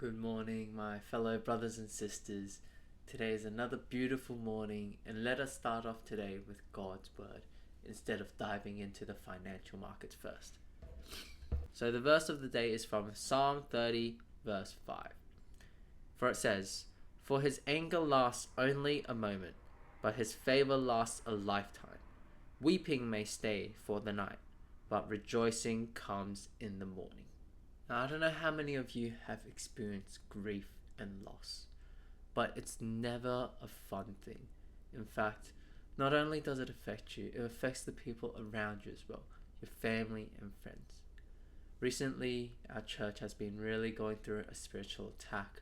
Good morning, my fellow brothers and sisters. Today is another beautiful morning, and let us start off today with God's Word instead of diving into the financial markets first. So, the verse of the day is from Psalm 30, verse 5. For it says, "For his anger lasts only a moment, but his favor lasts a lifetime. Weeping may stay for the night, but rejoicing comes in the morning." Now, I don't know how many of you have experienced grief and loss, but it's never a fun thing. In fact, not only does it affect you, it affects the people around you as well, your family and friends. Recently, our church has been really going through a spiritual attack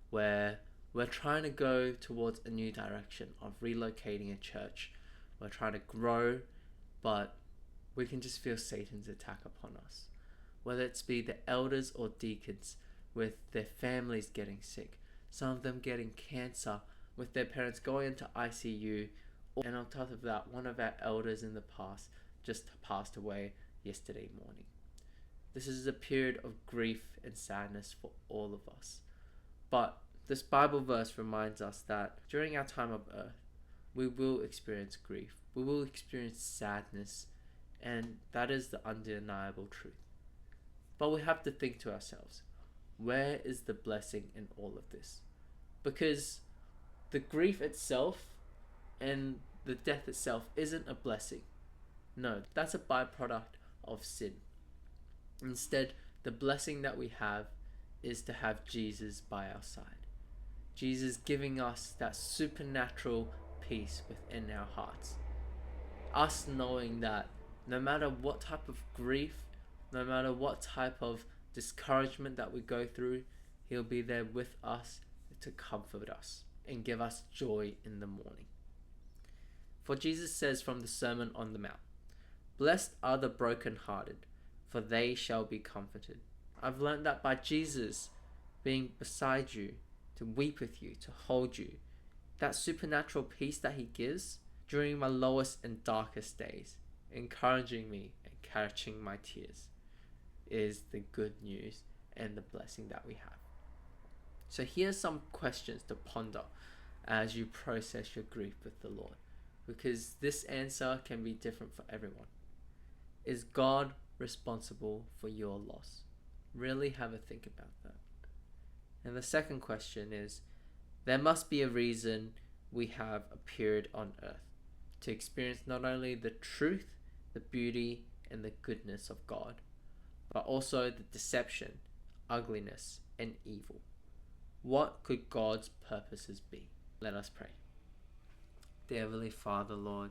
where we're trying to go towards a new direction of relocating a church. We're trying to grow, but we can just feel Satan's attack upon us. Whether it's be the elders or deacons with their families getting sick, some of them getting cancer, with their parents going into ICU, and on top of that, one of our elders in the past just passed away yesterday morning. This is a period of grief and sadness for all of us. But this Bible verse reminds us that during our time of earth, we will experience grief, we will experience sadness, and that is the undeniable truth. But we have to think to ourselves, where is the blessing in all of this? Because the grief itself and the death itself isn't a blessing. No, that's a byproduct of sin. Instead, the blessing that we have is to have Jesus by our side. Jesus giving us that supernatural peace within our hearts. Us knowing that no matter what type of grief, no matter what type of discouragement that we go through, He'll be there with us to comfort us and give us joy in the morning. For Jesus says from the Sermon on the Mount, "Blessed are the brokenhearted, for they shall be comforted." I've learned that by Jesus being beside you, to weep with you, to hold you, that supernatural peace that He gives during my lowest and darkest days, encouraging me and catching my tears, is the good news and the blessing that we have. So here's some questions to ponder as you process your grief with the Lord, because this answer can be different for everyone. Is God responsible for your loss? Really have a think about that. And the second question is, there must be a reason we have appeared on earth, to experience not only the truth, the beauty, and the goodness of God, but also the deception, ugliness, and evil. What could God's purposes be? Let us pray. Dear Heavenly Father, Lord,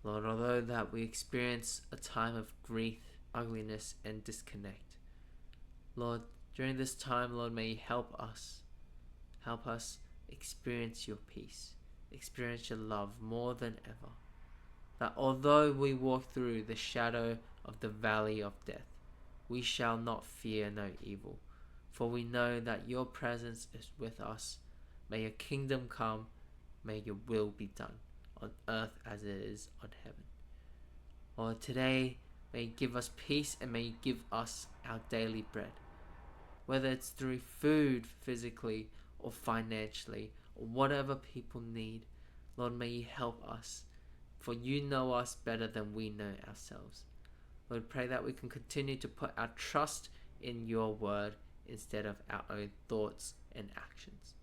although that we experience a time of grief, ugliness, and disconnect, Lord, during this time, Lord, may you help us experience your peace, experience your love more than ever. That although we walk through the shadow of the valley of death, we shall not fear no evil, for we know that your presence is with us. May your kingdom come, may your will be done, on earth as it is on heaven. Lord, today, may you give us peace and may you give us our daily bread. Whether it's through food, physically, or financially, or whatever people need, Lord, may you help us, for you know us better than we know ourselves. Lord, pray that we can continue to put our trust in your word instead of our own thoughts and actions.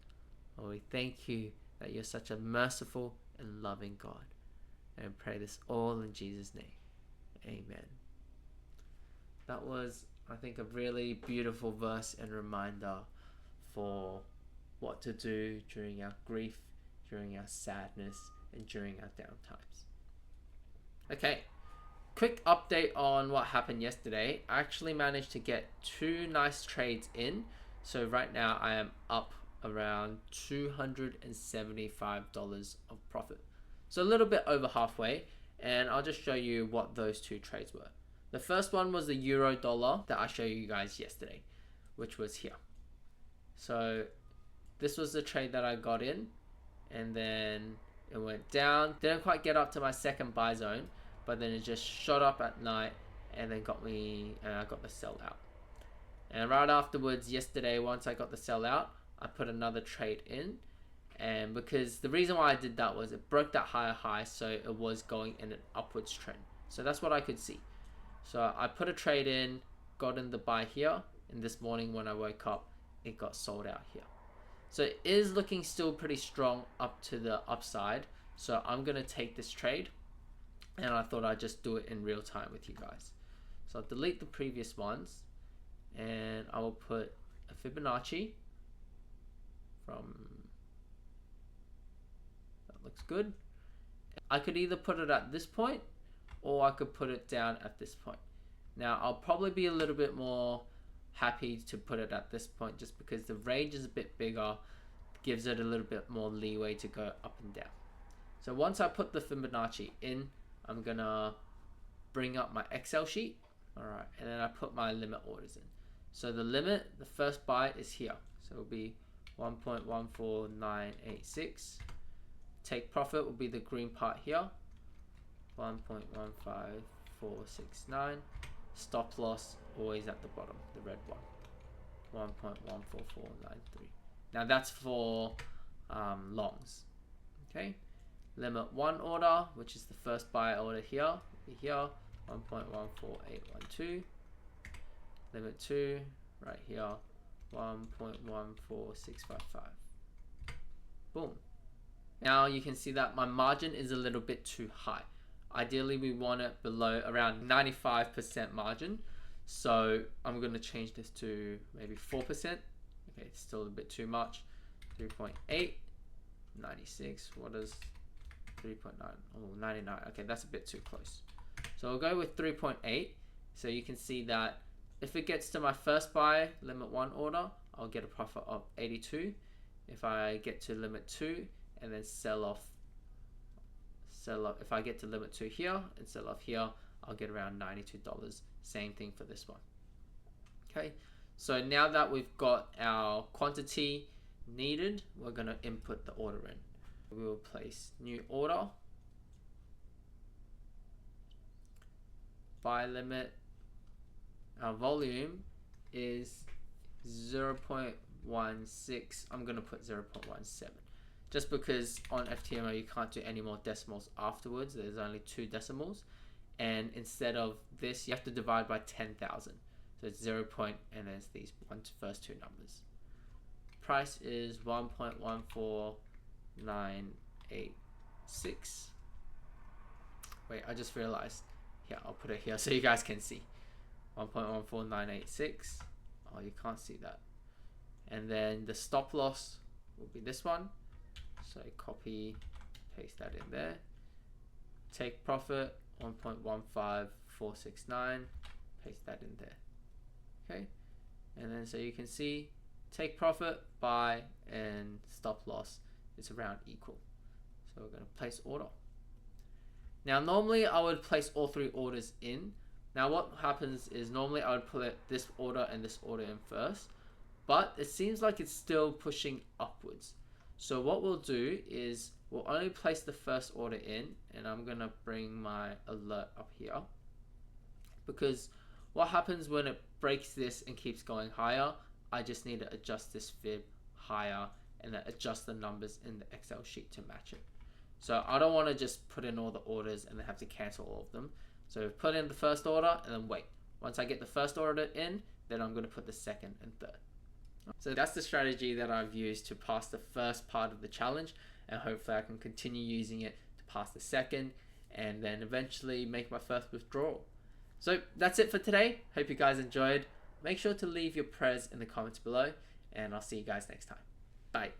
Lord, we thank you that you're such a merciful and loving God. And pray this all in Jesus' name. Amen. That was, I think, a really beautiful verse and reminder for what to do during our grief, during our sadness, and during our down times. Okay. Quick update on what happened yesterday. I actually managed to get 2 nice trades in. So right now I am up around $275 of profit. So a little bit over halfway. And I'll just show you what those 2 trades were. The first one was the euro dollar that I showed you guys yesterday, which was here. So this was the trade that I got in. And then it went down. Didn't quite get up to my second buy zone, but then it just shot up at night and then got me, and I got the sell out. And right afterwards, yesterday, once I got the sell out, I put another trade in. And because the reason why I did that was it broke that higher high, so it was going in an upwards trend. So that's what I could see. So I put a trade in, got in the buy here, and this morning when I woke up, it got sold out here. So it is looking still pretty strong up to the upside. So I'm going to take this trade, and I thought I'd just do it in real time with you guys. So I'll delete the previous ones, and I will put a Fibonacci from, that looks good. I could either put it at this point, or I could put it down at this point. Now I'll probably be a little bit more happy to put it at this point just because the range is a bit bigger, gives it a little bit more leeway to go up and down. So once I put the Fibonacci in, I'm gonna bring up my Excel sheet. Alright, and then I put my limit orders in. So the limit, the first buy is here. So it'll be 1.14986. Take profit will be the green part here. 1.15469. Stop loss always at the bottom, the red one. 1.14493. Now that's for longs. Okay. Limit 1 order, which is the first buy order here, will be here. 1.14812. Limit 2 right here. 1.14655. Boom. Now you can see that my margin is a little bit too high. Ideally we want it below around 95% margin. So I'm going to change this to maybe 4%. Okay, it's still a bit too much. 3.8, 96, what is 3.9? Oh, 99. Okay, that's a bit too close. So I'll go with 3.8. So you can see that if it gets to my first buy, limit 1 order, I'll get a profit of 82. If I get to limit 2 and then sell off, if I get to limit 2 here and sell off here, I'll get around $92. Same thing for this one. Okay, so now that we've got our quantity needed, we're going to input the order in. We will place new order, buy limit. Our volume is 0.16. I'm going to put 0.17 just because on FTMO you can't do any more decimals afterwards. There's only 2 decimals, and instead of this you have to divide by 10,000. So it's 0. And there's these first 2 numbers. Price is 1.14986. Wait, I just realized. Yeah, I'll put it here so you guys can see. 1.14986. Oh, you can't see that. And then the stop loss will be this one. So copy, paste that in there. Take profit 1.15469. Paste that in there. Okay. And then so you can see take profit, buy, and stop loss is around equal. So we're going to place order. Now normally I would place all 3 orders in. Now what happens is normally I would put this order and this order in first, but it seems like it's still pushing upwards. So what we'll do is we'll only place the first order in, and I'm going to bring my alert up here, because what happens when it breaks this and keeps going higher, I just need to adjust this fib higher and then adjust the numbers in the Excel sheet to match it. So I don't want to just put in all the orders and then have to cancel all of them. So put in the first order and then wait. Once I get the first order in, then I'm going to put the second and third. So that's the strategy that I've used to pass the first part of the challenge, and hopefully I can continue using it to pass the second and then eventually make my first withdrawal. So that's it for today. Hope you guys enjoyed. Make sure to leave your prayers in the comments below, and I'll see you guys next time. Bye.